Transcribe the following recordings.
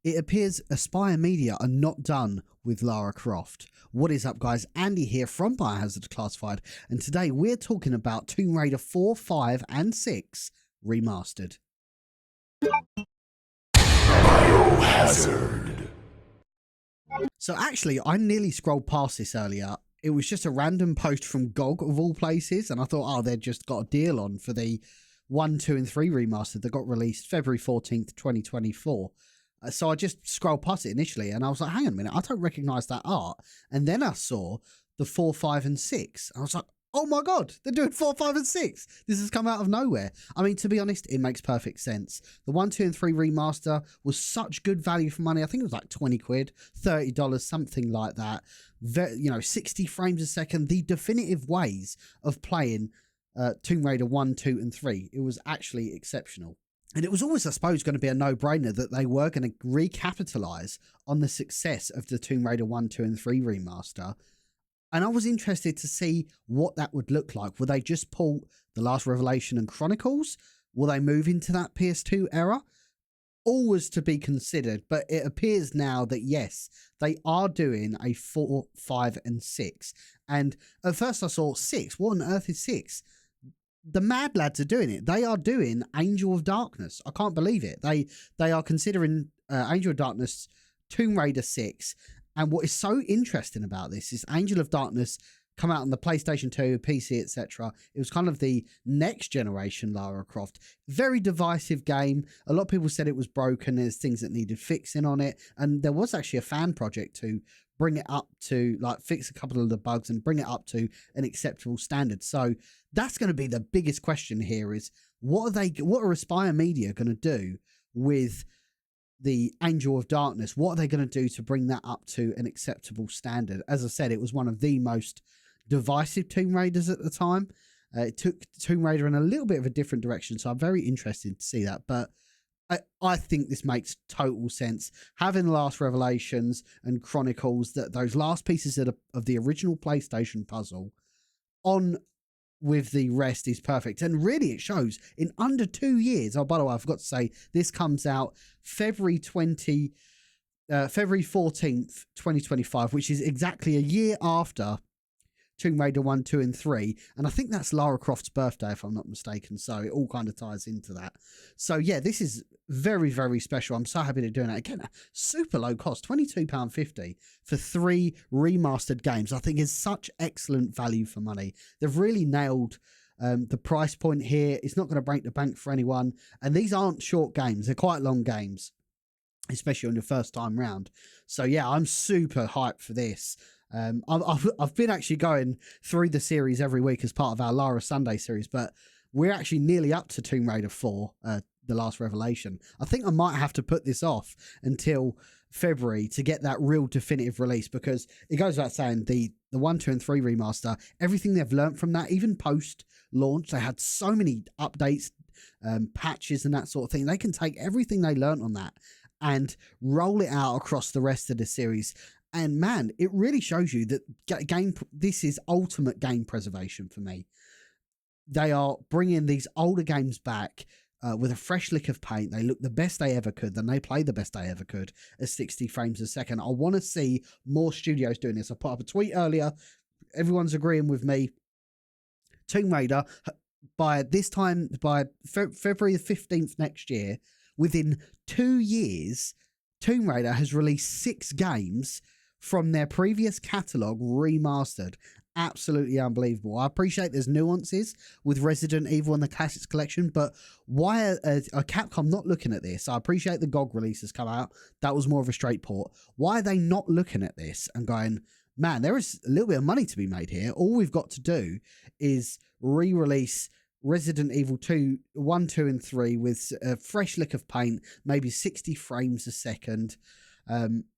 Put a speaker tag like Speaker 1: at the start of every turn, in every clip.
Speaker 1: It appears Aspire Media are not done with Lara Croft. What is up, guys? Andy here from Biohazard Declassified, and today we're talking about Tomb Raider 4, 5 and 6 Remastered.
Speaker 2: Biohazard.
Speaker 1: So actually, I nearly scrolled past this earlier. It was just a random post from GOG of all places, and I thought, oh, they'd just got a deal on for the 1, 2 and 3 Remastered that got released February 14th, 2024. So I just scrolled past it initially and I was like, hang on a minute, I don't recognise that art. And then I saw the 4, 5 and 6. I was like, oh my God, they're doing 4, 5 and 6. This has come out of nowhere. I mean, to be honest, it makes perfect sense. The 1, 2 and 3 remaster was such good value for money. I think it was like 20 quid, $30, something like that. 60 frames a second, the definitive ways of playing Tomb Raider 1, 2 and 3. It was actually exceptional. And it was always, I suppose, going to be a no-brainer that they were going to recapitalise on the success of the Tomb Raider 1, 2 and 3 remaster. And I was interested to see what that would look like. Will they just pull The Last Revelation and Chronicles? Will they move into that PS2 era? All was to be considered, but it appears now that yes, they are doing a 4, 5 and 6. And at first I saw 6. What on earth is 6? The Mad Lads are doing it. They are doing Angel of Darkness. I can't believe it. They are considering Angel of Darkness Tomb Raider 6. And what is so interesting about this is Angel of Darkness come out on the PlayStation 2, PC, etc. It was kind of the next generation Lara Croft. Very divisive game. A lot of people said it was broken. There's things that needed fixing on it. And there was actually a fan project to bring it up to, like, fix a couple of the bugs and bring it up to an acceptable standard. So that's going to be the biggest question here is what are Aspire Media going to do with the Angel of Darkness? What are they going to do to bring that up to an acceptable standard? As I said, it was one of the most divisive Tomb Raiders at the time. It took Tomb Raider in a little bit of a different direction, so I'm very interested to see that. But I think this makes total sense. Having Last Revelations and Chronicles, those last pieces of the original PlayStation puzzle on with the rest is perfect. And really it shows in under 2 years. Oh, by the way, I forgot to say, this comes out February 14th, 2025, which is exactly a year after Tomb Raider 1, 2 and 3. And I think that's Lara Croft's birthday, if I'm not mistaken. So it all kind of ties into that. So yeah, this is very, very special. I'm so happy to do it. Again, super low cost, £22.50 for 3 remastered games. I think is such excellent value for money. They've really nailed the price point here. It's not going to break the bank for anyone. And these aren't short games. They're quite long games, especially on your first time round. So yeah, I'm super hyped for this. I've been actually going through the series every week as part of our Lara Sunday series, but we're actually nearly up to Tomb Raider 4, The Last Revelation. I think I might have to put this off until February to get that real definitive release, because it goes without saying the 1, 2 and 3 remaster, everything they've learned from that, even post launch, they had so many updates, patches and that sort of thing. They can take everything they learned on that and roll it out across the rest of the series. And man, it really shows you that this is ultimate game preservation for me. They are bringing these older games back with a fresh lick of paint. They look the best they ever could, and they play the best they ever could at 60 frames a second. I want to see more studios doing this. I put up a tweet earlier. Everyone's agreeing with me. Tomb Raider, by this time, by February the 15th next year, within 2 years, Tomb Raider has released 6 games from their previous catalogue remastered. Absolutely unbelievable. I appreciate there's nuances with Resident Evil and the Classics Collection, but why are Capcom not looking at this? I appreciate the GOG releases come out. That was more of a straight port. Why are they not looking at this and going, man, there is a little bit of money to be made here. All we've got to do is re-release Resident Evil 2, 1, 2 and 3 with a fresh lick of paint, maybe 60 frames a second,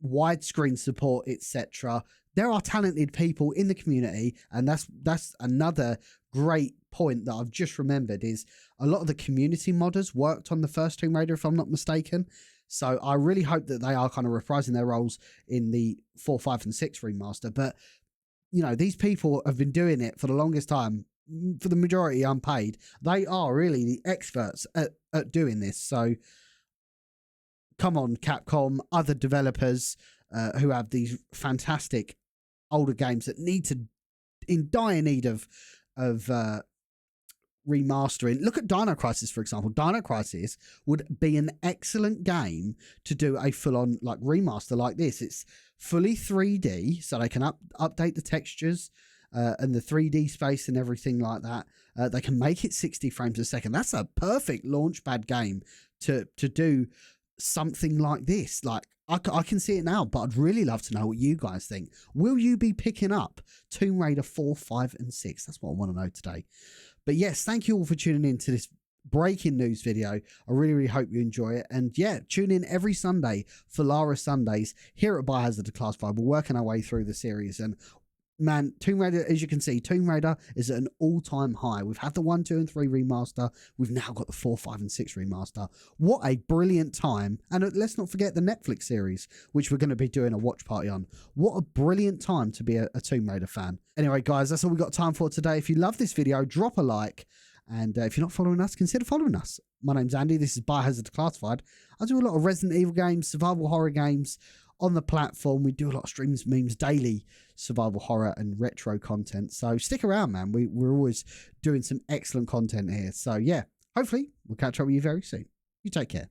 Speaker 1: widescreen support, etc. There are talented people in the community, and that's another great point that I've just remembered is a lot of the community modders worked on the first Tomb Raider, if I'm not mistaken. So I really hope that they are kind of reprising their roles in the 4, 5 and 6 remaster. But, you know, these people have been doing it for the longest time, for the majority unpaid. They are really the experts at doing this. So come on, Capcom, other developers who have these fantastic older games that need to, in dire need of remastering. Look at Dino Crisis, for example. Dino Crisis would be an excellent game to do a full-on like remaster like this. It's fully 3D, so they can update the textures and the 3D space and everything like that. They can make it 60 frames a second. That's a perfect launchpad game to do something like this. Like, I can see it now, but I'd really love to know what you guys think. Will you be picking up Tomb Raider 4, 5, and 6? That's what I want to know today. But yes, thank you all for tuning in to this breaking news video. I really, really hope you enjoy it. And yeah, tune in every Sunday for Lara Sundays here at Biohazard Declassified. We're working our way through the series, and man, Tomb Raider, as you can see, Tomb Raider is at an all-time high. We've had the 1, 2, and 3 remaster. We've now got the 4, 5, and 6 remaster. What a brilliant time. And let's not forget the Netflix series, which we're going to be doing a watch party on. What a brilliant time to be a Tomb Raider fan. Anyway, guys, that's all we've got time for today. If you love this video, drop a like. And if you're not following us, consider following us. My name's Andy. This is Biohazard Declassified. I do a lot of Resident Evil games, survival horror games on the platform. We do a lot of streams, memes, daily survival horror and retro content. So stick around, man. We're always doing some excellent content here. So yeah, hopefully we'll catch up with you very soon. You take care.